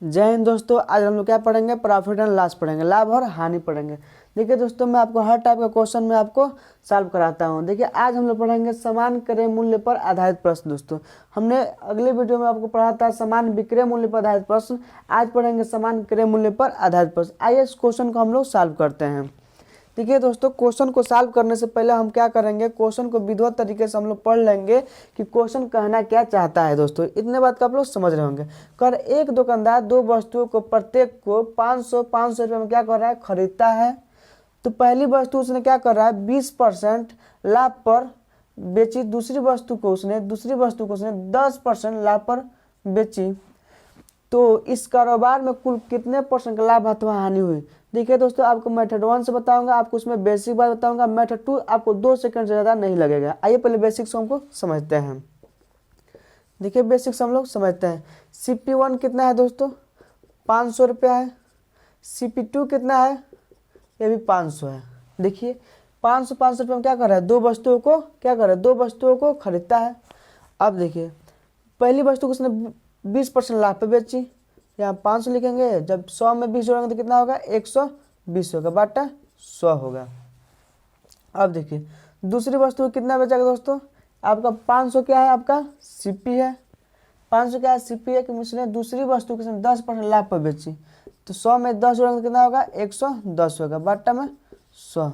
जय हिंद दोस्तों। आज हम लोग क्या पढ़ेंगे? प्रॉफिट एंड लॉस पढ़ेंगे, लाभ और हानि पढ़ेंगे। देखिए दोस्तों, मैं आपको हर टाइप का क्वेश्चन में आपको सॉल्व कराता हूं। देखिए आज हम लोग पढ़ेंगे समान क्रय मूल्य पर आधारित प्रश्न। दोस्तों हमने अगले वीडियो में आपको पढ़ा था समान विक्रय मूल्य पर आधारित प्रश्न। आज पढ़ेंगे समान क्रय मूल्य पर आधारित प्रश्न। आइए इस क्वेश्चन को हम लोग सॉल्व करते हैं। देखिए दोस्तों, क्वेश्चन को सॉल्व करने से पहले हम क्या करेंगे, क्वेश्चन को विधिवत तरीके से हम लोग पढ़ लेंगे कि क्वेश्चन कहना क्या चाहता है। दोस्तों इतने बात को आप लोग समझ रहे होंगे। कर एक दुकानदार दो वस्तुओं को प्रत्येक को 500 रुपये में क्या कर रहा है? खरीदता है। तो पहली वस्तु उसने क्या कर रहा है? 20% लाभ पर बेची। दूसरी वस्तु को उसने 10% लाभ पर बेची। तो इस कारोबार में कुल कितने परसेंट का लाभ अथवा हानि हुई? देखिए दोस्तों, आपको मेथड 1 से बताऊंगा, आपको उसमें बेसिक बात बताऊंगा। मेथड 2 आपको 2 सेकंड से ज़्यादा नहीं लगेगा। आइए पहले बेसिक्स हमको समझते हैं। देखिए बेसिक्स हम लोग समझते हैं। CP1 कितना है दोस्तों? 500 रुपया है। CP2 कितना है? ये भी 500 है। देखिए 500 रुपये में क्या कर रहा है? दो वस्तुओं को खरीदता है। अब देखिए पहली वस्तु को उसने 20% लाभ पे बेची। यहाँ 500 लिखेंगे, जब 100 में 20 जोड़ेंगे तो कितना होगा? 120 होगा, बाटा 100 होगा। अब देखिए दूसरी वस्तु को कितना बेचेगा दोस्तों? आपका 500 क्या है? आपका CP है। 500 क्या है? CP है कि उसने दूसरी वस्तु के 10% लाभ पर बेची। तो 100 में 10 जोड़ेंगे तो कितना होगा? 110 होगा, बाटा में 100।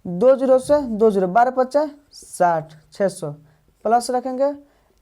2 जीरो से 2 जीरो, 12 पच्चा 60, 600 प्लस रखेंगे।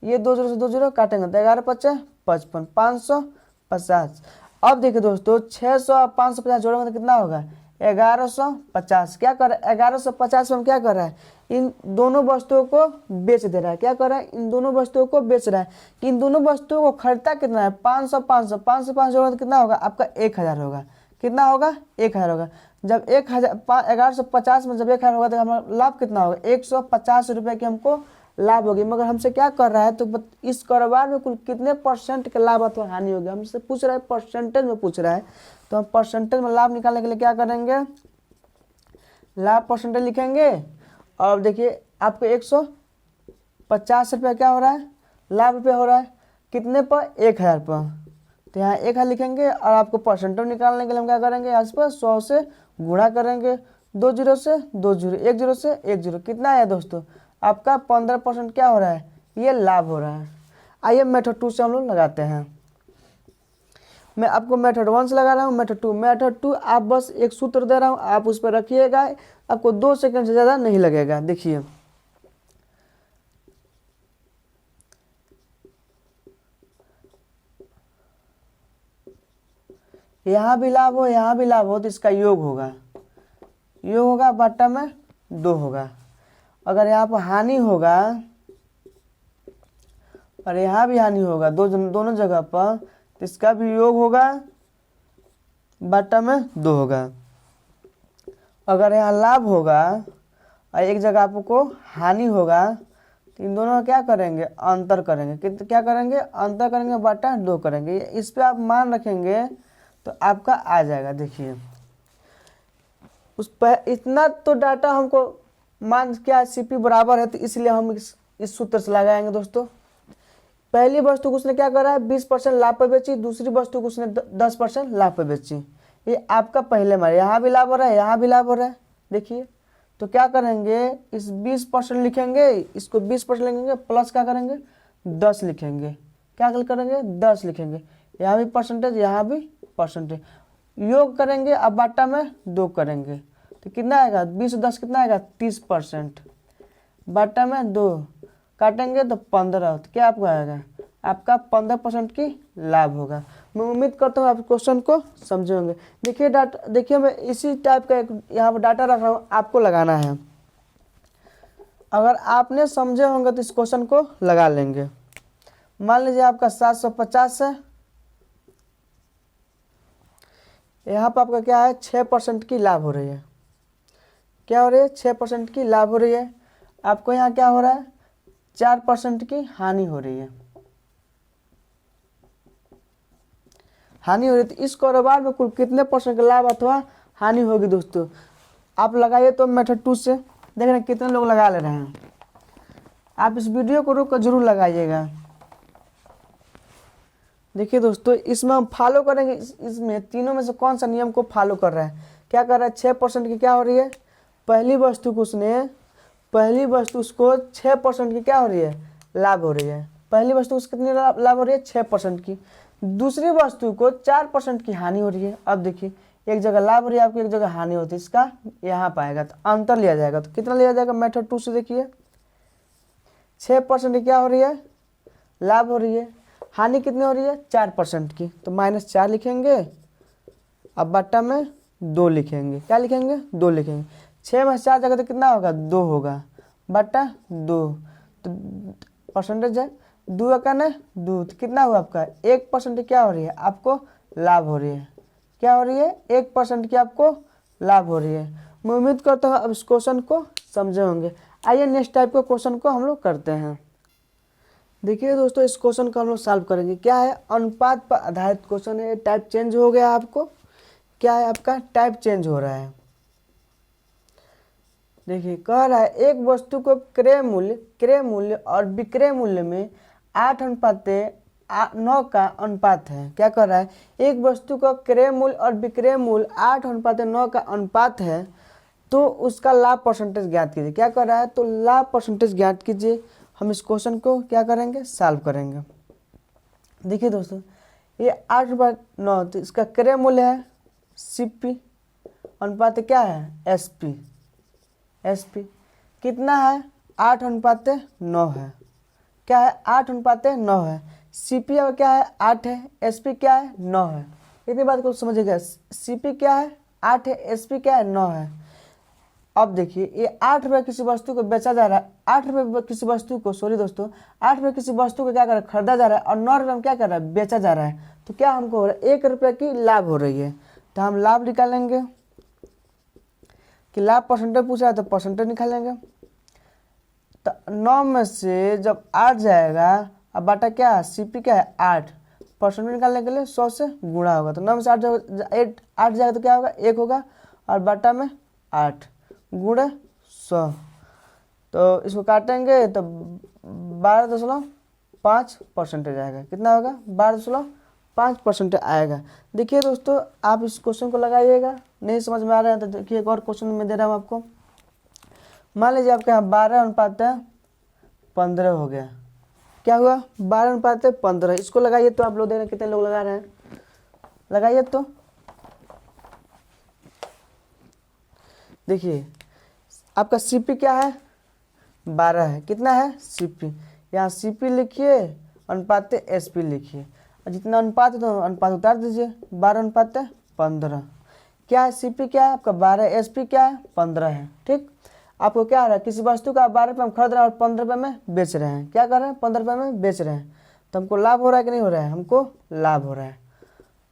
ये 2 जीरो से 2 जीरो काटेंगे तो 11 पच्चा 55, 550। अब देखिए दोस्तों 600 और 550 जोड़ेंगे तो कितना होगा? 1150। क्या कर रहा है? 1150 में क्या कर रहा है? इन दोनों वस्तुओं को बेच दे रहा है। क्या कर रहा है? इन दोनों वस्तुओं को बेच रहा है। इन दोनों वस्तुओं को खरीदता कितना है? 500 500 जोड़ेंगे तो कितना होगा? आपका 1000 होगा। कितना होगा? 1000 होगा। जब 1150 में जब 1000 होगा तो हमारा लाभ कितना होगा? 150 रुपये की हमको लाभ होगी। मगर हमसे क्या कर रहा है? तो इस कारोबार में कुल कितने परसेंट का लाभ अथवा हानि होगी हमसे पूछ रहा है, परसेंटेज में पूछ रहा है। तो हम परसेंटेज में लाभ निकालने के लिए क्या करेंगे? लाभ परसेंटेज लिखेंगे। और देखिए आपको 150 रुपया क्या हो रहा है? लाभ रुपया हो रहा है। कितने पर? 1000 पर। तो यहाँ 1000 लिखेंगे और आपको परसेंटेज निकालने के लिए हम क्या करेंगे? आज पर 100 से गुणा करेंगे। 2 जीरो से 2 जीरो, 1 जीरो से 1 जीरो, कितना है दोस्तों? आपका 15% क्या हो रहा है? ये लाभ हो रहा है। आइए मेथड 2 से हम लोग लगाते हैं। मैं आपको मेथड 1 से लगा रहा हूँ। मेथड 2 आप बस एक सूत्र दे रहा हूँ, आप उस पर रखिएगा। आपको 2 सेकंड से ज़्यादा नहीं लगेगा। देखिए यहाँ भी लाभ हो, यहाँ भी लाभ हो, तो इसका योग होगा, बट्टा में 2 होगा। अगर यहाँ पर हानि होगा और यहाँ भी हानि होगा, दोनों जगह पर, तो इसका भी योग होगा, बट्टा में 2 होगा। अगर यहाँ लाभ होगा और एक जगह आपको हानि होगा, तो इन दोनों का क्या करेंगे? अंतर करेंगे। क्या करेंगे? अंतर करेंगे, बट्टा 2 करेंगे। इस पे आप मान रखेंगे तो आपका आ जाएगा। देखिए उस पर इतना तो डाटा हमको मान क्या CP बराबर है, तो इसलिए हम इस सूत्र से लगाएंगे। दोस्तों पहली वस्तु को उसने क्या करा है? 20% लाभ पर बेची। दूसरी वस्तु को उसने 10% लाभ पर बेची। ये आपका पहले मार, यहाँ भी लाभ हो रहा है, यहाँ भी लाभ हो रहा है। देखिए तो क्या करेंगे? इस 20% लिखेंगे, इसको 20% लिखेंगे, प्लस क्या करेंगे? 10 लिखेंगे। क्या करेंगे? 10 लिखेंगे। यहाँ भी परसेंटेज, यहाँ भी परसेंटेज, योग करेंगे। अब बाटा में 2 करेंगे तो कितना आएगा? 20 10 कितना आएगा? 30%। बाटा में 2 काटेंगे तो 15, तो क्या आपको आएगा? आपका 15% की लाभ होगा। मैं उम्मीद करता हूँ आप क्वेश्चन को समझे होंगे। देखिए डाटा, देखिए मैं इसी टाइप का एक यहाँ पर डाटा रख रहा हूँ, आपको लगाना है। अगर आपने समझे होंगे तो इस क्वेश्चन को लगा लेंगे। मान लीजिए आपका 750 है, यहाँ पर आपका क्या है? 6% की लाभ हो रही है। क्या हो रही है? 6% की लाभ हो रही है। आपको यहाँ क्या हो रहा है? 4% की हानि हो रही है। हानि हो रही है। तो इस कारोबार में कुल कितने परसेंट का लाभ अथवा हानि होगी? दोस्तों आप लगाइए तो मेथड 2 से, देख रहे हैं कितने लोग लगा ले रहे हैं। आप इस वीडियो को रोक कर जरूर लगाइएगा। देखिए दोस्तों, इसमें हम फॉलो करेंगे, इसमें तीनों में से कौन सा नियम को फॉलो कर रहा है। क्या कर रहा है, 6% की क्या हो रही है, पहली वस्तु को उसको 6% की क्या हो रही है, लाभ हो रही है। पहली वस्तु को कितनी लाभ हो रही है, 6% की। दूसरी वस्तु को 4% की हानि हो रही है। अब देखिए, एक जगह लाभ हो रही है आपको, एक जगह हानि होती है, इसका यहाँ पाएगा तो अंतर लिया जाएगा। तो कितना लिया जाएगा, मेथड 2 से देखिए, 6% की क्या हो रही है, लाभ हो रही है, हानि कितनी हो रही है, 4% की, तो -4 लिखेंगे। अब बट्टा में 2 लिखेंगे, क्या लिखेंगे, 2 लिखेंगे। 6 में 4 जगह तो कितना होगा, 2 होगा, बट्टा 2, तो परसेंटेज है 2 का ना 2, तो कितना हुआ आपका, 1% क्या हो रही है, आपको लाभ हो रही है। क्या हो रही है, 1% की आपको लाभ हो रही है। मैं उम्मीद करता हूँ अब इस क्वेश्चन को समझे होंगे। आइए नेक्स्ट टाइप के क्वेश्चन को हम लोग करते हैं। देखिए दोस्तों, इस क्वेश्चन को हम लोग सॉल्व करेंगे। क्या है, अनुपात पर आधारित क्वेश्चन है। टाइप चेंज हो गया आपको, क्या है आपका, टाइप चेंज हो रहा है। देखिए, कह रहा है एक वस्तु को क्रय मूल्य और विक्रय मूल्य में 8:9 का अनुपात है। क्या कर रहा है, एक वस्तु का क्रय मूल्य और विक्रय मूल्य 8:9 का अनुपात है, तो उसका लाभ परसेंटेज ज्ञात कीजिए। क्या कर रहा है, तो लाभ परसेंटेज ज्ञात कीजिए। हम इस क्वेश्चन को क्या करेंगे, सॉल्व करेंगे। देखिए दोस्तों, ये 8/9, तो इसका क्रय मूल्य है CP, अनुपात क्या है SP कितना है, 8:9 है। क्या है, 8:9 है। CP और क्या है, 8 है। SP क्या है, 9 है। इतनी बात को समझिएगा, CP क्या है, 8 है, SP क्या है, 9 है। अब देखिए, ये 8 रुपये किसी वस्तु को बेचा जा रहा है, 8 रुपये किसी वस्तु को, सॉरी दोस्तों, 8 रुपये किसी वस्तु को क्या कर रहा है, खरीदा जा रहा है, और 9 रुपये में क्या कर रहा है, बेचा जा रहा है। तो क्या हमको हो रहा है, 1 रुपये की लाभ हो रही है। तो हम लाभ निकालेंगे कि लाभ परसेंटेज पूछ रहा है, तो परसेंटेज निकालेंगे। तो 9 में से जब 8 जाएगा, अब बाटा क्या है, CP क्या है, 8, परसेंटेज निकालने के लिए 100 से गुणा होगा। तो 9 में से 8 जाएगा तो क्या होगा, 1 होगा, और बाटा में 8 गुणे 100, तो इसको काटेंगे तो 12.5% आएगा। कितना होगा, 12.5% आएगा। देखिए दोस्तों, आप इस क्वेश्चन को लगाइएगा। नहीं समझ में आ रहा है तो देखिए, एक और क्वेश्चन में दे रहा हूँ आपको। मान लीजिए आपके यहाँ 12:15 हो गया। क्या हुआ, 12:15। इसको लगाइए तो आप लोग देख कितने लोग लगा रहे हैं, लगाइए तो। देखिए, आपका CP क्या है, 12 है। कितना है, CP, यहाँ CP लिखिए, अनुपात SP लिखिए, और जितना अनुपात है तो अनुपात उतार दीजिए। 12:15। क्या है, CP क्या है आपका 12, SP क्या है 15 है। ठीक, आपको क्या आ रहा है, किसी वस्तु का 12 रुपये में खरीद रहे हैं और 15 रुपये में बेच रहे हैं। क्या कर रहे हैं, 15 रुपये में बेच रहे हैं। तो हमको लाभ हो रहा है कि नहीं हो रहा है, हमको लाभ हो रहा है।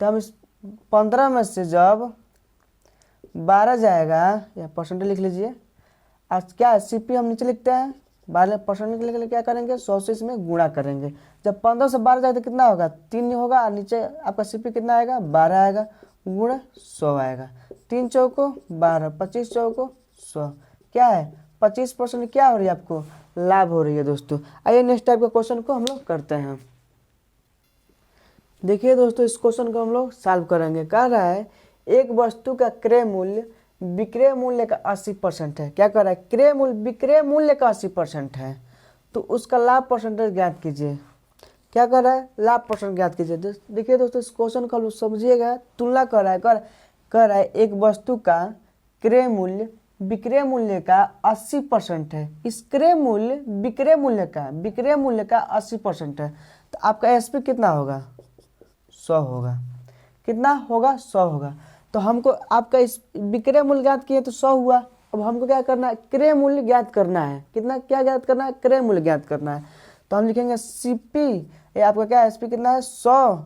तो हम इस 15 में से जब 12 जाएगा, या परसेंटेज लिख लीजिए, आज क्या है, CP हम नीचे लिखते हैं, 12% के लिए क्या करेंगे, 100 से इसमें गुणा करेंगे। जब 15 से 12 जाए तो कितना होगा, 3 होगा, और नीचे आपका CP कितना आएगा, 12 आएगा, गुणे 100 आएगा। 3 चौको 12, 25 चौको 100, क्या है 25% क्या हो रही है, आपको लाभ हो रही है। दोस्तों आइए नेक्स्ट टाइप का क्वेश्चन को हम लोग करते हैं। देखिए दोस्तों, इस क्वेश्चन को हम लोग सॉल्व करेंगे। कह रहा है एक वस्तु का क्रय मूल्य विक्रय मूल्य का 80% है। क्या कर रहा है, क्रय मूल्य विक्रय मूल्य का 80% है, तो उसका लाभ परसेंटेज ज्ञात कीजिए। क्या कर रहा है, लाभ परसेंट ज्ञात कीजिए। देखिए दोस्तों, इस क्वेश्चन को हम समझिएगा। तुलना कर रहा है, कर रहा है एक वस्तु का क्रय मूल्य विक्रय मूल्य का 80% है। इस क्रय मूल्य विक्रय मूल्य का 80% है, तो आपका SP कितना होगा, 100 होगा। कितना होगा, 100 होगा। तो हमको आपका इस विक्रय मूल्य ज्ञात किए तो 100 हुआ। अब हमको क्या करना है, क्रय मूल्य ज्ञात करना है। कितना, क्या ज्ञात करना है, क्रय मूल्य ज्ञात करना है। तो हम लिखेंगे CP, ये आपका क्या है, SP कितना है, 100,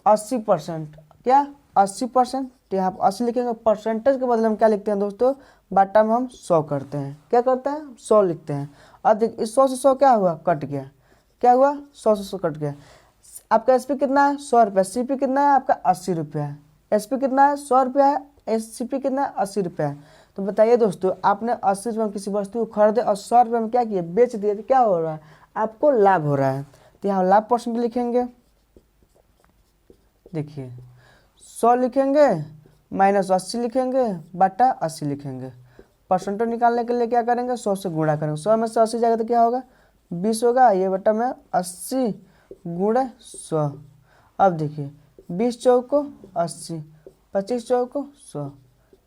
80%, क्या 80%, तो यहाँ पर 80 लिखेंगे। परसेंटेज के बदले हम क्या लिखते हैं दोस्तों, बाटा में हम 100 करते हैं। क्या करते हैं, 100 लिखते हैं। अब देखिए, इस 100 से 100 क्या हुआ, कट गया। क्या हुआ, 100 से 100 कट गया। आपका SP कितना है, 100 रुपया। CP कितना है आपका, 80 रुपया है। SP कितना है, 100 रुपया है। CP कितना है, 80 रुपया है। तो बताइए दोस्तों, आपने 80 रुपये में किसी वस्तु को खरीदे और 100 रुपये में क्या किए, बेच दिए, तो क्या हो रहा है, आपको लाभ हो रहा है। तो यहाँ लाभ परसेंट लिखेंगे। देखिए 100 लिखेंगे माइनस 80 लिखेंगे बटा 80 लिखेंगे। परसेंटेज निकालने के लिए क्या करेंगे, 100 से गुणा करेंगे। 100 में से 80 जाएगा तो क्या होगा 20 होगा, ये बटा में 80 गुणे 100। अब देखिए 20 चौको 80, 25 चौको 100,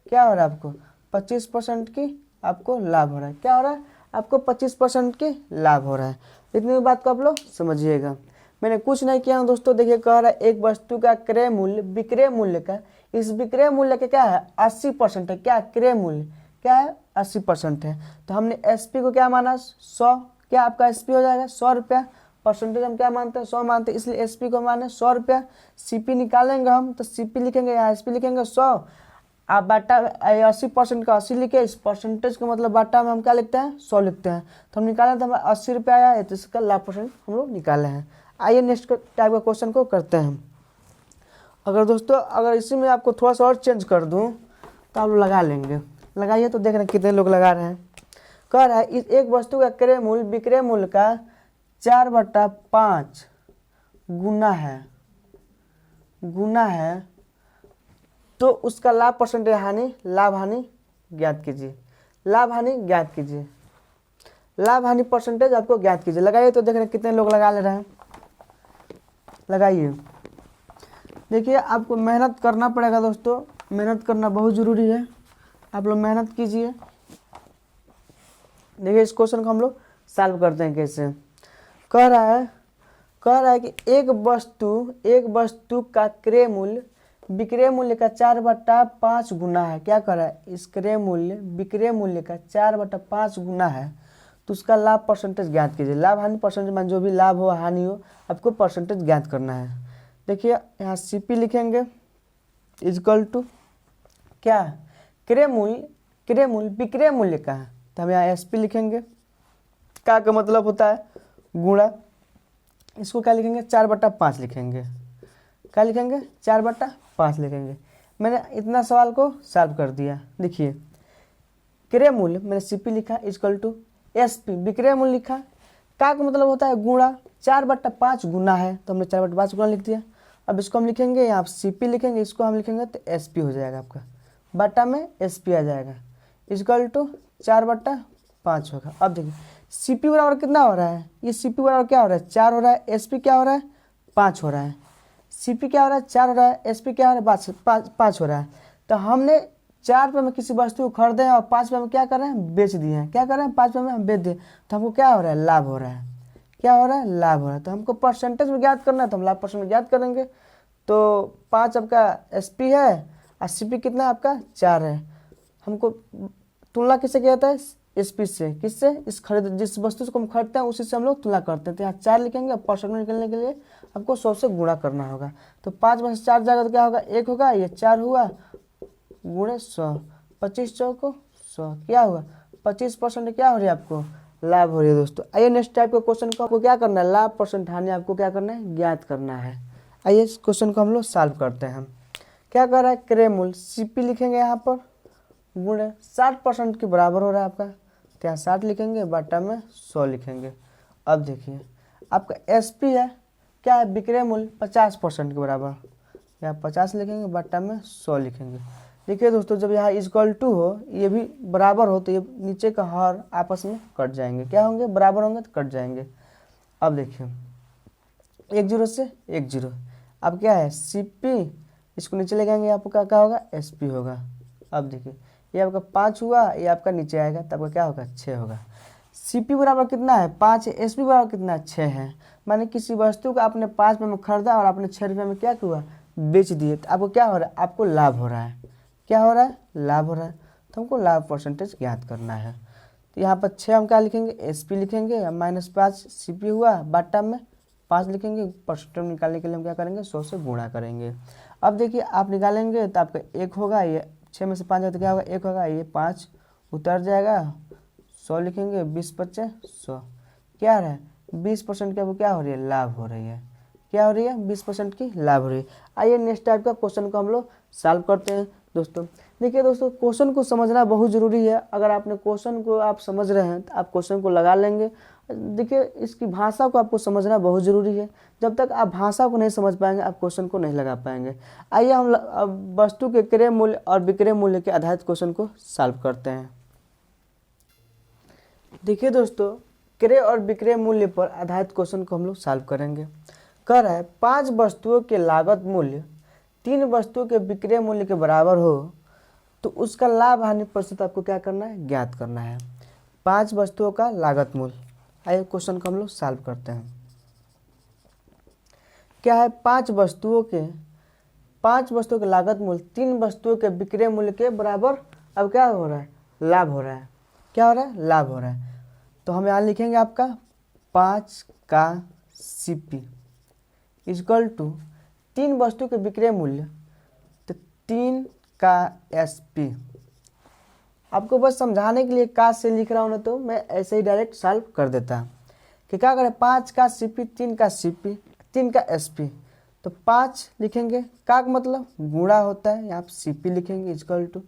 क्या हो रहा है आपको 25% की आपको लाभ हो रहा है। क्या हो रहा है आपको 25% की लाभ हो रहा है। इतनी बात को आप लोग समझिएगा। मैंने कुछ नहीं किया हूँ दोस्तों। देखिए कह रहा है एक वस्तु का क्रय मूल्य विक्रय मूल्य का, इस विक्रय मूल्य का क्या है 80% है। क्या क्रय मूल्य क्या है 80% है। तो हमने एसपी को क्या माना 100, क्या आपका एसपी हो जाएगा 100 रुपया। परसेंटेज हम क्या मानते हैं 100 मानते हैं, इसलिए एसपी को माने 100 रुपया। सीपी निकालेंगे हम तो सीपी लिखेंगे यहाँ एसपी लिखेंगे 100, आप बाटा 80% का 80 लिखे, इस परसेंटेज का मतलब बाटा में हम क्या लिखते हैं 100 लिखते हैं। तो हम निकाले तो हमारा 80 रुपया आया है, तो इसका लाभ परसेंट हम लोग निकाले हैं। आइए नेक्स्ट टाइप का क्वेश्चन को करते हैं। अगर दोस्तों अगर इसी में आपको थोड़ा सा और चेंज कर दूं तो आप लोग लगा लेंगे। लगाइए तो देख रहे हैं कितने लोग लगा रहे हैं। कह रहा है इस एक वस्तु का क्रय मूल्य विक्रय मूल्य का 4/5 गुना है तो उसका लाभ परसेंटेज हानि लाभ हानि ज्ञात कीजिए। लाभ हानि ज्ञात कीजिए, लाभ हानि परसेंटेज आपको ज्ञात कीजिए। लगाइए तो देख रहे हैं कितने लोग लगा ले रहे हैं। लगाइए। देखिए आपको मेहनत करना पड़ेगा दोस्तों, मेहनत करना बहुत ज़रूरी है। आप लोग मेहनत कीजिए। देखिए इस क्वेश्चन को हम लोग सॉल्व करते हैं कैसे। कह रहा है कि एक वस्तु का क्रय मूल्य विक्रय मूल्य का 4/5 गुना है। क्या कर रहा है इस क्रय मूल्य विक्रय मूल्य का 4/5 गुना है तो उसका लाभ परसेंटेज ज्ञात कीजिए। लाभ हानि परसेंटेज मान जो भी लाभ हो हानि हो आपको परसेंटेज ज्ञात करना है। देखिए यहाँ सीपी लिखेंगे इजकल टू क्या क्रय मूल्य विक्रय मूल्य का है तो हम यहाँ एसपी लिखेंगे। का मतलब होता है गुणा, इसको क्या लिखेंगे 4/5 लिखेंगे। क्या लिखेंगे 4/5 लिखेंगे। मैंने इतना सवाल को सॉल्व कर दिया। देखिए क्रय मूल्य मैंने सीपी लिखा इजकल टू एसपी विक्रय मूल्य लिखा। का मतलब होता है गुणा, 4/5 गुना है तो हमने 4/5 गुना लिख दिया। अब इसको हम लिखेंगे यहाँ सीपी लिखेंगे, इसको हम लिखेंगे तो एसपी हो जाएगा आपका, बटा में एसपी आ जाएगा इजकल टू 4/5 होगा। अब देखिए सीपी बराबर कितना हो रहा है, ये सीपी बराबर क्या हो रहा है 4 हो रहा है, एसपी क्या हो रहा है 5 हो रहा है। सीपी क्या हो रहा है 4 हो रहा है, एसपी क्या हो रहा है 5 हो रहा है। तो हमने 4 रुपये में किसी वस्तु को खरीदे हैं और 5 रुपये में क्या कर रहे हैं बेच दिए हैं। क्या कर रहे हैं 5 रुपये में हम बेच दिए तो हमको क्या हो रहा है लाभ हो रहा है। क्या हो रहा है लाभ हो रहा है। तो हमको परसेंटेज में ज्ञात करना है तो हम लाभ परसेंट में ज्ञात करेंगे। तो 5 आपका एसपी है और सीपी कितना आपका 4 है। हमको तुलना किससे किया जाता है एसपी से, किससे इस खरीद जिस वस्तु को हम खरीदते हैं उसी से हम लोग तुलना करते हैं। तो यहाँ 4 लिखेंगे, परसेंट में निकलने के लिए आपको 100 से गुणा करना होगा। तो 5 में से 4 जाएगा तो क्या होगा 1 होगा, ये 4 हुआ गुणे 100, 25 चौको 100 क्या हुआ 25% क्या हो रही है आपको लाभ हो रही है दोस्तों। आइए नेक्स्ट टाइप के क्वेश्चन को आपको क्या करना है लाभ परसेंट हानि आपको क्या करना है ज्ञात करना है। आइए इस क्वेश्चन को हम लोग सॉल्व करते हैं। क्या कर रहा है क्रय मूल्य सीपी लिखेंगे यहाँ पर गुणे 60% के बराबर हो रहा है आपका, तो यहाँ 60 लिखेंगे बटा में 100 लिखेंगे। अब देखिए आपका एसपी है क्या है विक्रय मूल्य 50% के बराबर, यहाँ 50 लिखेंगे बटा में 100 लिखेंगे। देखिए दोस्तों जब यहाँ इजक्वल टू हो ये भी बराबर हो तो ये नीचे का हर आपस में कट जाएंगे। क्या होंगे बराबर होंगे तो कट जाएंगे। अब देखिए 1 0 से 1 0, अब क्या है सीपी इसको नीचे ले जाएंगे आपका क्या होगा एसपी होगा। अब देखिए ये आपका 5 हुआ, ये आपका नीचे आएगा तब क्या होगा 6 होगा। सीपी बराबर कितना है 5 है, एसपी बराबर कितना है 6 है। माने किसी वस्तु को आपने 5 रुपये में खरीदा और आपने 6 रुपये में क्या हुआ बेच दिए तो आपको क्या हो रहा है आपको लाभ हो रहा है। क्या हो रहा है लाभ हो रहा है। तो हमको लाभ परसेंटेज ज्ञात करना है। तो यहाँ पर 6 हम क्या लिखेंगे एसपी लिखेंगे, -5 सीपी हुआ बाटा में 5 लिखेंगे। परसेंटेज निकालने के लिए हम क्या करेंगे 100 से गुणा करेंगे। अब देखिए आप निकालेंगे तो आपका 1 होगा, ये 6 में से 5 है तो क्या होगा 1 होगा, ये 5 उतर जाएगा 100 लिखेंगे 20 × 100 क्या रहा है 20% की आपको क्या हो रही है लाभ हो रही है। क्या हो रही है 20% की लाभ हो रही है। आइए नेक्स्ट टाइप का क्वेश्चन को हम लोग सॉल्व करते हैं दोस्तों। देखिए दोस्तों क्वेश्चन को समझना बहुत ज़रूरी है। अगर आपने क्वेश्चन को आप समझ रहे हैं तो आप क्वेश्चन को लगा लेंगे। देखिए इसकी भाषा को आपको समझना बहुत ज़रूरी है। जब तक आप भाषा को नहीं समझ पाएंगे आप क्वेश्चन को नहीं लगा पाएंगे। आइए हम अब वस्तु के क्रय मूल्य और विक्रय मूल्य के आधारित क्वेश्चन को सॉल्व करते हैं। देखिए दोस्तों, क्रय और विक्रय मूल्य पर आधारित क्वेश्चन को हम लोग सॉल्व करेंगे। कह रहा है 5 वस्तुओं के लागत मूल्य 3 वस्तुओं के विक्रय मूल्य के बराबर हो तो उसका लाभ हानि प्रतिशत आपको क्या करना है, ज्ञात करना है। 5 वस्तुओं का लागत मूल्य। आइए क्वेश्चन को हम लोग सॉल्व करते हैं। क्या है, 5 वस्तुओं के लागत मूल्य 3 वस्तुओं के विक्रय मूल्य के बराबर। अब क्या हो रहा है, लाभ हो रहा है। क्या हो रहा है, लाभ हो रहा है। तो हम यहाँ लिखेंगे आपका 5 का CP इक्वल टू 3 वस्तु के विक्रय मूल्य तो 3 का SP। आपको बस समझाने के लिए का से लिख रहा हूँ ना, तो मैं ऐसे ही डायरेक्ट सॉल्व कर देता कि क्या करें, 5 का CP 3 का CP 3 का SP। तो 5 लिखेंगे, का मतलब गुणा होता है, यहाँ CP लिखेंगे इक्वल टू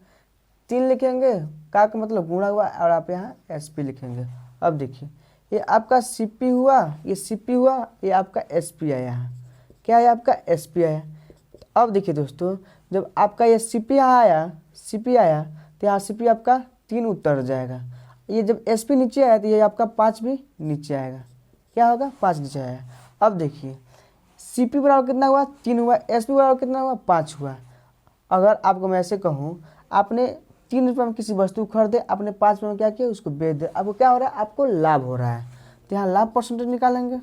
3 लिखेंगे, का मतलब गुणा हुआ, और आप यहाँ SP लिखेंगे। अब देखिए ये आपका CP हुआ, ये CP हुआ, ये आपका SP आया यहाँ। क्या है, आपका SP आया। तो अब देखिए दोस्तों, जब आपका ये CP यहाँ आया, CP आया तो यहाँ CP आपका 3 उतर जाएगा। ये जब SP नीचे आया तो ये आपका 5 भी नीचे आएगा। क्या होगा, 5 नीचे आएगा। अब देखिए CP बराबर कितना हुआ, 3 हुआ, SP बराबर कितना हुआ, 5 हुआ। अगर आपको मैं ऐसे कहूँ, आपने 3 रुपये में किसी वस्तु खरीदे, आपने 5 रुपये में क्या किया, उसको बेच दे, आपको क्या हो रहा है, आपको लाभ हो रहा है। तो यहाँ लाभ परसेंटेज निकालेंगे,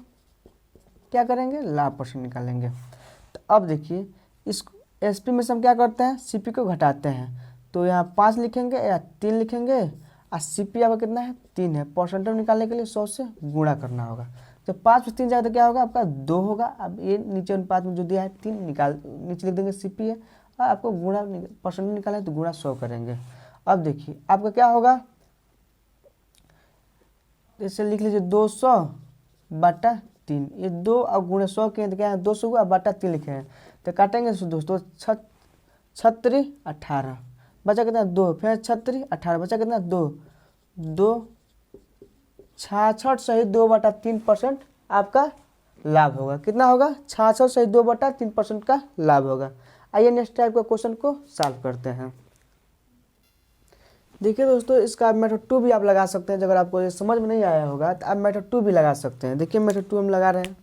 क्या करेंगे, लाभ परसेंट निकालेंगे। तो अब देखिए इस SP में से हम क्या करते हैं, CP को घटाते हैं। तो यहाँ 5 लिखेंगे या 3 लिखेंगे, और CP आपका कितना है, 3 है। परसेंटेज निकालने के लिए 100 से गुणा करना होगा। जब 5 में 3 जाएगा तो क्या होगा, आपका 2 होगा। अब ये नीचे 5 में जो दिया है 3 निकाल, नीचे लिख देंगे CP है, और आपको गुणा परसेंटेज निकालें तो गुणा 100 करेंगे। अब देखिए आपका क्या होगा, जैसे लिख लीजिए 200 बटा 3, ये 2 और गुणे 100 के तो क्या है, 200 हुआ, बटा 3 लिखे हैं। तो काटेंगे दोस्तों 36 18 बचा कितना, 2, फिर 36 18 बचा कितना, 2 2 66 सही 2/3% आपका लाभ होगा। कितना होगा, 66 सही 2/3% का लाभ होगा। आइए नेक्स्ट टाइप का क्वेश्चन को सॉल्व करते हैं। देखिए दोस्तों, इसका मेथड 2 भी आप लगा सकते हैं। अगर आपको ये समझ में नहीं आया होगा तो आप मेथड 2 भी लगा सकते हैं। देखिए मेथड 2 हम लगा रहे हैं।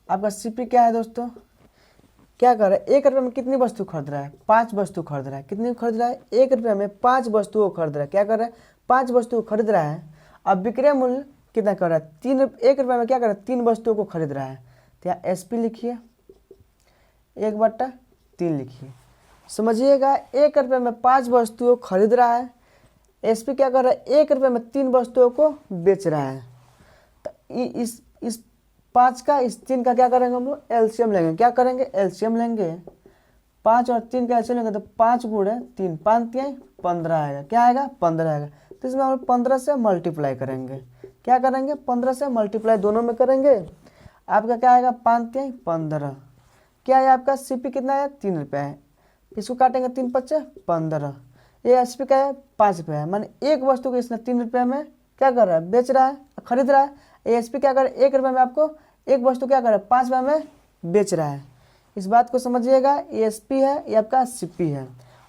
आपका CP क्या है दोस्तों, क्या कर रहा है, 1 रुपये में कितनी वस्तु खरीद रहा है, 5 वस्तु खरीद रहा है। कितनी खरीद रहा है, 1 रुपये में 5 वस्तुओं खरीद रहा है। क्या कर रहा है, 5 वस्तु खरीद रहा है। अब विक्रय मूल्य कितना कर रहा है, 1 रुपये में क्या कर रहा है, 3 वस्तुओं को खरीद रहा है। तो यहाँ SP लिखिए, 1/3 लिखिए। समझिएगा, 1 रुपये में 5 वस्तुओं खरीद रहा है। SP क्या कर रहा है, 1 रुपये में 3 वस्तुओं को बेच रहा है। तो इस 5 का इस 3 का क्या करेंगे, हम लोग LCM लेंगे। क्या करेंगे, LCM लेंगे। 5 और 3 का LCM लेंगे तो 5 गुणे 3, 5 3 15 आएगा। क्या आएगा, 15 आएगा। तो इसमें हम 15 से मल्टीप्लाई करेंगे। क्या करेंगे, 15 से मल्टीप्लाई दोनों में करेंगे। आपका क्या आएगा, 5 3 15। क्या है आपका, CP कितना है, 3 रुपये है। इसको काटेंगे 3 5 15। ये SP का है, 5 रुपये है। माने एक वस्तु को इसने 3 रुपये में क्या कर रहा है, बेच रहा है, खरीद रहा है। SP क्या कर रहा है, 1 रुपये में आपको एक वस्तु क्या कर रहा है, 5 रुपये में बेच रहा है। इस बात को समझिएगा, ये SP है, ये आपका CP है।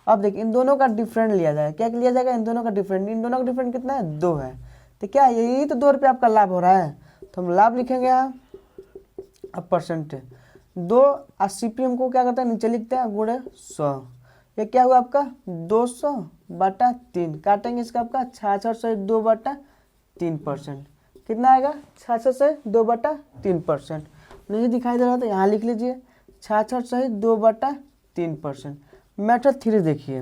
अब देखिए इन दोनों का डिफरेंट लिया जाएगा। क्या लिया जाएगा, इन दोनों का डिफरेंट। इन दोनों का डिफरेंट कितना है, 2 है। तो क्या यही तो 2 रुपये आपका लाभ हो रहा है। तो हम लाभ लिखेंगे यहाँ। अब परसेंटेज 2 और CP हमको क्या करता है, नीचे लिखते हैं गुणे 100। ये क्या हुआ आपका, 200/3। काटेंगे इसका आपका 66 से 2/3%। कितना आएगा, 66 से 2/3%। नहीं दिखाई दे रहा तो यहाँ लिख लीजिए 66 से 2/3%। मेथड 3 देखिए,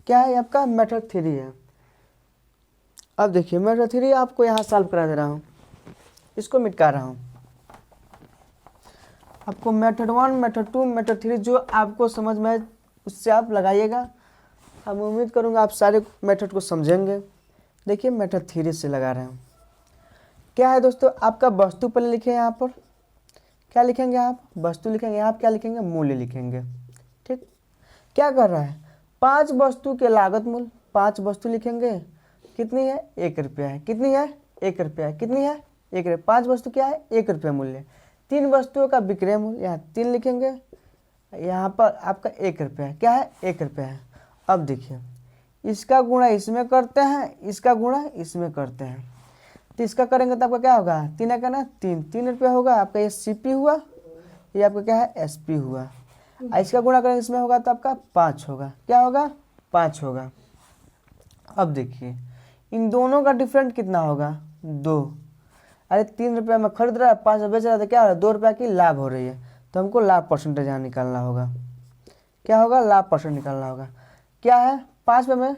क्या है आपका, मेथड 3 है। अब देखिए मेथड 3 आपको यहाँ सॉल्व करा दे रहा हूँ, इसको मिटा रहा हूँ। आपको मेथड 1, मेथड 2, मेथड 3 जो आपको समझ में आए उससे आप लगाइएगा। हम उम्मीद करूँगा आप सारे मेथड को समझेंगे। देखिए मेथड 3 से लगा रहे हैं। क्या है दोस्तों, आपका वस्तु पहले लिखे, यहाँ पर क्या लिखेंगे आप, वस्तु लिखेंगे। यहाँ आप क्या लिखेंगे, मूल्य लिखेंगे। ठीक, क्या कर रहा है, 5 वस्तु के लागत मूल्य, 5 वस्तु लिखेंगे। कितनी है 1 रुपया है, कितनी है 1 रुपया है, कितनी है 1 रुपया। 5 वस्तु क्या है 1 रुपया मूल्य। 3 वस्तुओं का विक्रय मूल्य यहाँ 3 लिखेंगे, यहाँ पर आपका 1 रुपया है, क्या है 1 रुपया है। अब देखिए इसका गुणा इसमें करते हैं, इसका गुणा इसमें करते हैं, तो इसका करेंगे तो आपका क्या होगा 3 है ना 3 रुपया होगा आपका। ये CP हुआ, ये आपका क्या है SP हुआ। इसका गुणा करेंगे इसमें होगा तो आपका 5 होगा, क्या होगा 5 होगा। अब देखिए इन दोनों का डिफरेंट कितना होगा 2। अरे 3 रुपया में खरीद रहा है, 5 में बेच रहा है, तो क्या हो रहा है 2 रुपया की लाभ हो रही है, तो हमको लाभ परसेंटेज यहाँ निकालना होगा। क्या होगा लाभ परसेंट निकालना होगा। क्या है 5 रुपये में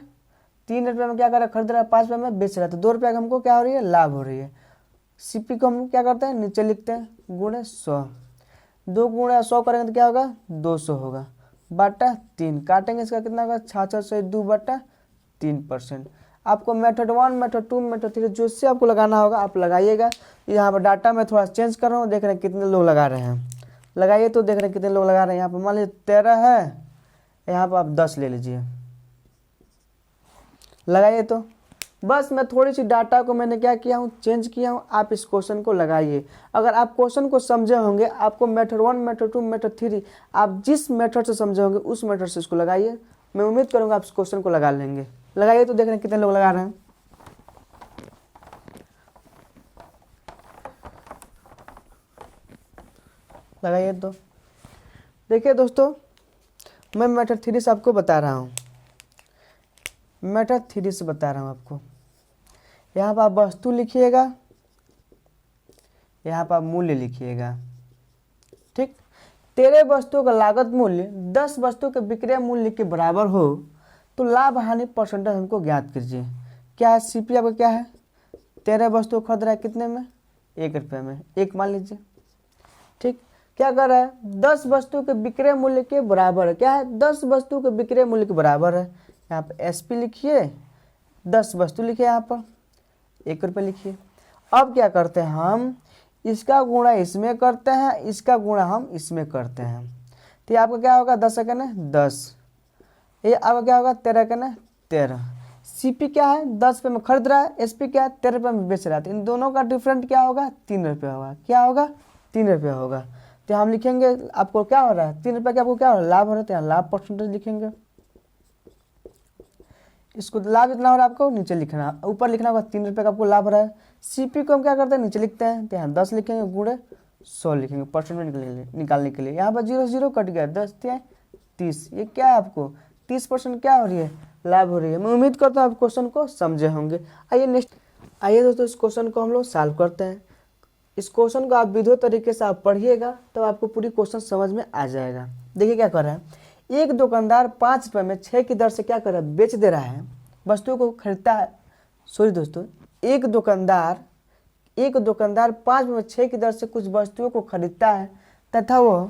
3 रुपये में क्या कर रहा है खरीद रहा है, 5 रुपये में बेच रहा है, तो 2 रुपया का हमको क्या हो रही है लाभ हो रही है। CP को हम क्या करते हैं नीचे लिखते हैं गुणे 100, 2 गुणे 100 करेंगे तो क्या होगा 200 होगा, बटा 3 काटेंगे इसका कितना होगा 66 से 2 बटा 3%। आपको मेथड 1 मेथड 2 मेथड 3 जो से आपको लगाना होगा आप लगाइएगा। यहाँ पर डाटा में थोड़ा चेंज कर रहा हूँ, देख रहे हैं कितने लोग लगा रहे हैं, लगाइए तो देख रहे हैं कितने लोग लगा रहे हैं। यहाँ पर मान लीजिए 13 है, यहाँ पर आप 10 ले लीजिए, लगाइए तो बस मैं थोड़ी सी डाटा को मैंने क्या किया हूँ चेंज किया हूँ, आप इस क्वेश्चन को लगाइए। अगर आप क्वेश्चन को समझे होंगे, आपको मेथड 1 मेथड 2 मेथड 3 आप जिस मेथड से समझे होंगे उस मेथड से इसको लगाइए। मैं उम्मीद करूँगा आप इस क्वेश्चन को लगा लेंगे। लगाइए तो देख रहे हैं कितने लोग लगा रहे हैं, लगाइए तो। देखिए दोस्तों मैं मेथड 3 से आपको बता रहा हूँ, मेथड 3 से बता रहा हूँ आपको। यहाँ पर आप वस्तु लिखिएगा, यहाँ पर आप मूल्य लिखिएगा, ठीक। तेरे वस्तुओं का लागत मूल्य 10 वस्तुओं के विक्रय मूल्य के बराबर हो तो लाभ हानि परसेंटेज हमको ज्ञात कीजिए। क्या है CP आपका क्या है 13 वस्तु खरीद रहा है कितने में 1 रुपये में, 1 मान लीजिए, ठीक। क्या कर रहा है 10 वस्तु के विक्रय मूल्य के बराबर है, क्या है 10 वस्तु के विक्रय मूल्य के बराबर है। यहाँ पर SP लिखिए, 10 वस्तु लिखिए, यहाँ पर 1 रुपये लिखिए। अब क्या करते हैं हम इसका गुणा इसमें करते हैं, इसका गुणा हम इसमें करते हैं, तो ये आपका क्या होगा 10 है ना 10, ये अब क्या होगा 13 का ना 13। CP क्या है 10 रुपये में खरीद रहा है, SP क्या है 13 रुपये में बेच रहा है, तो इन दोनों का डिफरेंट क्या होगा 3 रुपया होगा, क्या होगा 3 रुपया होगा। तो हम लिखेंगे आपको क्या हो रहा है 3 रुपये का आपको क्या हो रहा है लाभ हो रहा है, तो यहाँ लाभ परसेंटेज लिखेंगे। इसको लाभ इतना हो रहा है आपको नीचे लिखना, ऊपर लिखना होगा 3 रुपये का आपको लाभ हो रहा है। CP को हम क्या करते हैं नीचे लिखते हैं, तो यहाँ 10 लिखेंगे गुणे 100 लिखेंगे परसेंट निकालने के लिए। यहाँ पर 0 0 कट गया, 10 30, ये क्या है आपको 30% क्या हो रही है लाभ हो रही है। मैं उम्मीद करता हूँ आप क्वेश्चन को समझे होंगे। आइए दोस्तों इस क्वेश्चन को हम लोग सॉल्व करते हैं। इस क्वेश्चन को आप विधिवत तरीके से आप पढ़िएगा तो आपको पूरी क्वेश्चन समझ में आ जाएगा। देखिए क्या कर रहा है, एक दुकानदार 5 रुपये में 6 की दर से क्या कर रहा है बेच दे रहा है, वस्तुओं को खरीदता है। सॉरी दोस्तों, एक दुकानदार 5 रुपये में 6 की दर से कुछ वस्तुओं को खरीदता है तथा वह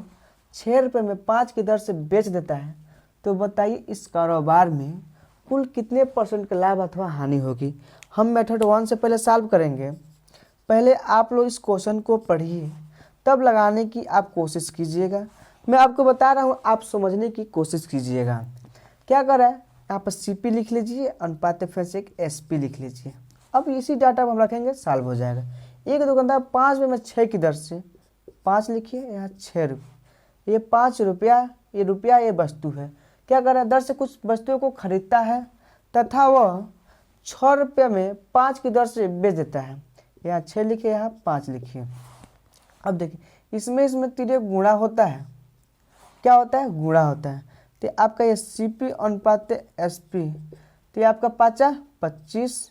6 रुपये में 5 की दर से बेच देता है, तो बताइए इस कारोबार में कुल कितने % का लाभ अथवा हानि होगी। हम मेथड 1 से पहले सॉल्व करेंगे। पहले आप लोग इस क्वेश्चन को पढ़िए, तब लगाने की आप कोशिश कीजिएगा। मैं आपको बता रहा हूँ, आप समझने की कोशिश कीजिएगा। क्या कर रहा है यहाँ पर CP लिख लीजिए, अनुपात फिर से एक SP लिख लीजिए। अब इसी डाटा को हम रखेंगे, सॉल्व हो जाएगा। एक दुकानदार 5 रुपये में 6 की दर से 5 लिखिए, यहाँ 6 रुपये, ये 5 रुपया, ये रुपया ये वस्तु है। क्या कर रहा है दर से कुछ वस्तुओं को खरीदता है तथा वह 6 रुपये में 5 की दर से बेच देता है। यहाँ 6 लिखिए, यहाँ 5 लिखिए। अब देखिए इसमें तीरे गुणा होता है, क्या होता है गुणा होता है। तो आपका ये CP अनुपात SP, तो ये आपका 5 25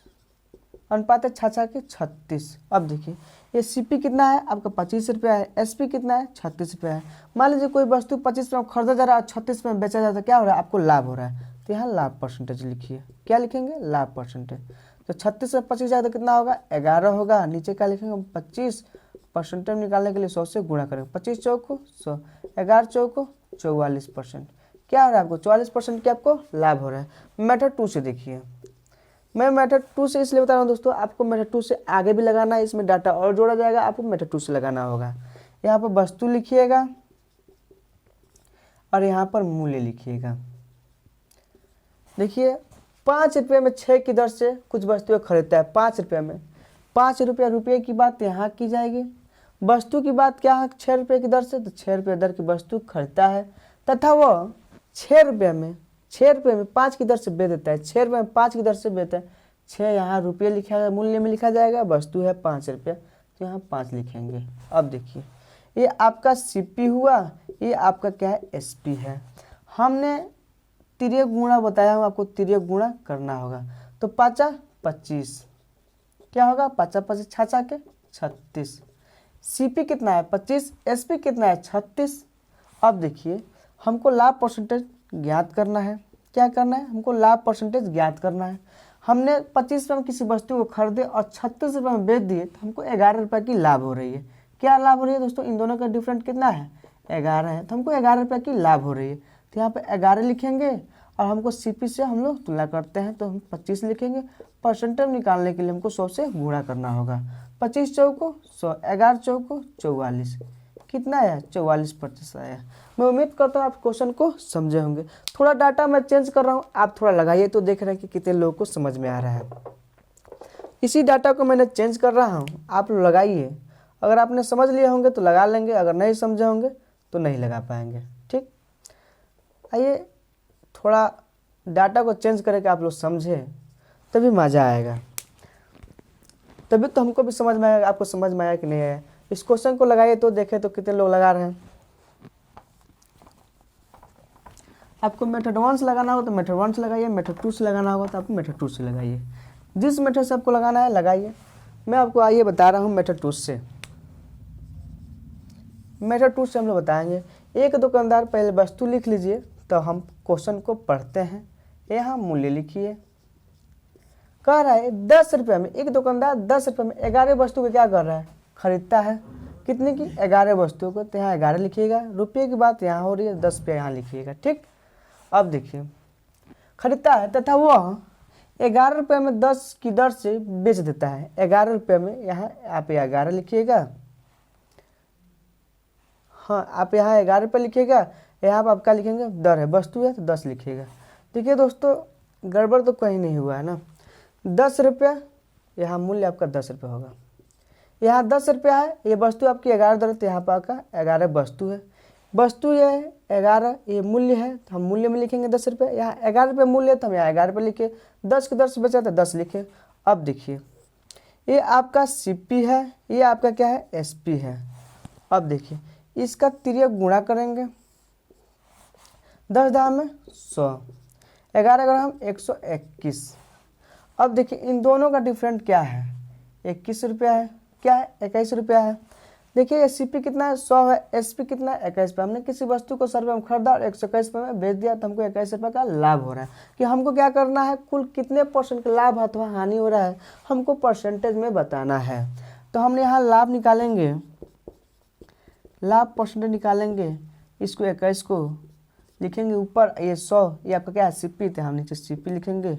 अनुपात 6 के 36। अब देखिए ये CP कितना है आपका 25 रुपया है, SP कितना है 36 रुपया है। मान लीजिए कोई वस्तु 25 रुपये में खरीदा जा रहा है, 36 रुपये में बेचा जा रहा है, क्या हो रहा है आपको लाभ हो रहा है, तो यहाँ लाभ परसेंटेज लिखिए। क्या लिखेंगे लाभ परसेंटेज। तो 36 से 25 जाए तो कितना होगा 11 होगा। नीचे क्या लिखेंगे 25 परसेंटेज निकालने के लिए 100 से गुणा करेंगे, 25 चौको 100, 11 चौको 44%। क्या हो रहा है आपको 44% के आपको लाभ हो रहा है। मेथड 2 से देखिए, मैं मेथड 2 से इसलिए बता रहा हूँ दोस्तों, आपको मेथड 2 से आगे भी लगाना है, इसमें डाटा और जोड़ा जाएगा, आपको मेथड 2 से लगाना होगा। यहाँ पर वस्तु लिखिएगा और यहाँ पर मूल्य लिखिएगा। देखिए 5 रुपये में 6 की दर से कुछ वस्तुएं खरीदता है 5 रुपये में। 5 रुपया रुपये की बात यहाँ की जाएगी, वस्तु की बात क्या है 6 रुपये की दर से, तो 6 रुपये दर की वस्तु खरीदता है तथा वह 6 रुपये में 5 की दर से बेच देता है। 6 रुपये में 5 की दर से बेचता है। 6 यहाँ रुपये लिखा है, मूल्य में लिखा जाएगा, वस्तु है 5 रुपये, तो यहाँ 5 लिखेंगे। अब देखिए ये आपका सीपी हुआ, ये आपका क्या है एसपी है। हमने तिर्यक गुणा बताया हूँ आपको, तिर्यक गुणा करना होगा। तो 5 25 क्या होगा, 5 25 छाछा के 36। सीपी कितना है 25, एसपी कितना है 36। अब देखिए हमको लाभ परसेंटेज ज्ञात करना है। क्या करना है, हमको लाभ परसेंटेज ज्ञात करना है। हमने 25 रुपये में किसी वस्तु को खरीदे और 36 रुपये में बेच दिए, तो हमको 11 रुपये की लाभ हो रही है। क्या लाभ हो रही है दोस्तों, इन दोनों का डिफरेंट कितना है 11 है, तो हमको 11 रुपये की लाभ हो रही है। तो यहाँ पे 11 लिखेंगे और हमको सीपी से हम लोग तुलना करते हैं, तो हम 25 लिखेंगे। परसेंटेज निकालने के लिए हमको 100 से गुणा करना होगा। 25 चौको 100, 11 चौको 44, कितना है 44% आया। मैं उम्मीद करता हूँ आप क्वेश्चन को समझे होंगे। थोड़ा डाटा मैं चेंज कर रहा हूँ, आप थोड़ा लगाइए तो देख रहे हैं कि कितने लोगों को समझ में आ रहा है। इसी डाटा को मैंने चेंज कर रहा हूँ, आप लोग लगाइए। अगर आपने समझ लिए होंगे तो लगा लेंगे, अगर नहीं समझे होंगे तो नहीं लगा पाएंगे। ठीक, आइए थोड़ा डाटा को चेंज करके आप लोग समझे, तभी मज़ा आएगा, तभी तो हमको भी समझ में आएगा। आपको समझ में आया कि नहीं आया, इस क्वेश्चन को लगाइए तो देखें तो कितने लोग लगा रहे हैं। आपको मेथड 1 से लगाना हो तो मेथड 1 से लगाइए, मेथड 2 से लगाना होगा तो आपको मेथड 2 से लगाइए। जिस मेथड से आपको लगाना है लगाइए। मैं आपको आइए बता रहा हूँ मेथड 2 से। मेथड 2 से हम लोग बताएंगे, एक दुकानदार पहले वस्तु लिख लीजिए, तो हम क्वेश्चन को पढ़ते हैं। यहाँ मूल्य लिखिए, कह रहा है 10 रुपये में, एक दुकानदार 10 रुपये में 11 वस्तु को क्या कर रहा है, खरीदता है। कितने की 11 वस्तुओं को, तो यहाँ 11 लिखिएगा। रुपये की बात यहाँ हो रही है, 10 रुपये यहाँ लिखिएगा। ठीक, अब देखिए खरीदता है तथा वह 11 रुपये में 10 की दर से बेच देता है। 11 रुपये में यहाँ आप 11 लिखिएगा। हाँ, आप यहाँ 11 रुपये लिखिएगा, यहाँ पर आप क्या लिखेंगे, दर है, वस्तु है तो 10 लिखिएगा। देखिए दोस्तों गड़बड़ तो कहीं नहीं हुआ है ना। 10 रुपये, यहाँ मूल्य आपका 10 रुपये होगा। यहाँ 10 रुपया है, ये वस्तु आपकी 11 दर, तो यहाँ पर आपका 11 वस्तु है। वस्तु ये है 11, ये मूल्य है, तो हम मूल्य में लिखेंगे 10 रुपये। यहाँ 11 रुपये मूल्य है, तो हम यहाँ 11 रुपये लिखे। 10 की दर से बचा तो 10 लिखे। अब देखिए ये आपका सीपी है, ये आपका क्या है एसपी है। अब देखिए इसका तिर्यक गुणा करेंगे, 10 दाम में 100, 11 ग्राम 121। अब देखिए इन दोनों का डिफरेंट क्या है, 21 रुपया है, क्या है 21 रुपया है। देखिए एसपी कितना है 100 है, एसपी कितना है 21 रुपये। हमने किसी वस्तु को 100 रुपये में खरीदा और 121 रुपये में बेच दिया, तो हमको 21 रुपये का लाभ हो रहा है। कि हमको क्या करना है, कुल कितने % का लाभ अथवा हानि हो रहा है, हमको परसेंटेज में बताना है। तो हमने यहाँ लाभ निकालेंगे, लाभ परसेंटेज निकालेंगे। इसको 21 को लिखेंगे ऊपर, ये 100, ये आपका क्या है सीपी, तो हम नीचे सीपी लिखेंगे।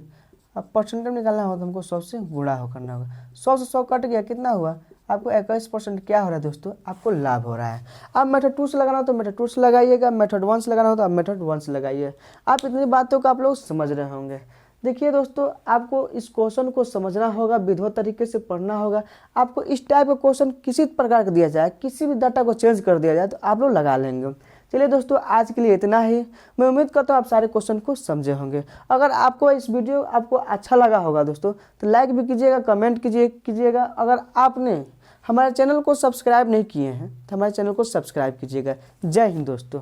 अब परसेंटेज निकालना हो तो हमको 100 से गुणा हो करना होगा। 100 से 100 कट गया, कितना हुआ आपको 21% क्या हो रहा है दोस्तों, आपको लाभ हो रहा है। अब मेथड 2 से लगाना हो तो मेथड 2 से लगाइएगा, मेथड 1 से लगाना हो तो आप मेथड 1 से लगाइए। आप इतनी बातों को आप लोग समझ रहे होंगे। देखिए दोस्तों आपको इस क्वेश्चन को समझना होगा, विधिवत तरीके से पढ़ना होगा। आपको इस टाइप का क्वेश्चन किसी प्रकार का दिया जाए, किसी भी डाटा को चेंज कर दिया जाए, तो आप लोग लगा लेंगे। चलिए दोस्तों आज के लिए इतना ही। मैं उम्मीद करता हूँ आप सारे क्वेश्चन को समझे होंगे। अगर आपको इस वीडियो आपको अच्छा लगा होगा दोस्तों, तो लाइक भी कीजिएगा, कमेंट कीजिएगा। अगर आपने हमारे चैनल को सब्सक्राइब नहीं किए हैं तो हमारे चैनल को सब्सक्राइब कीजिएगा। जय हिंद दोस्तों।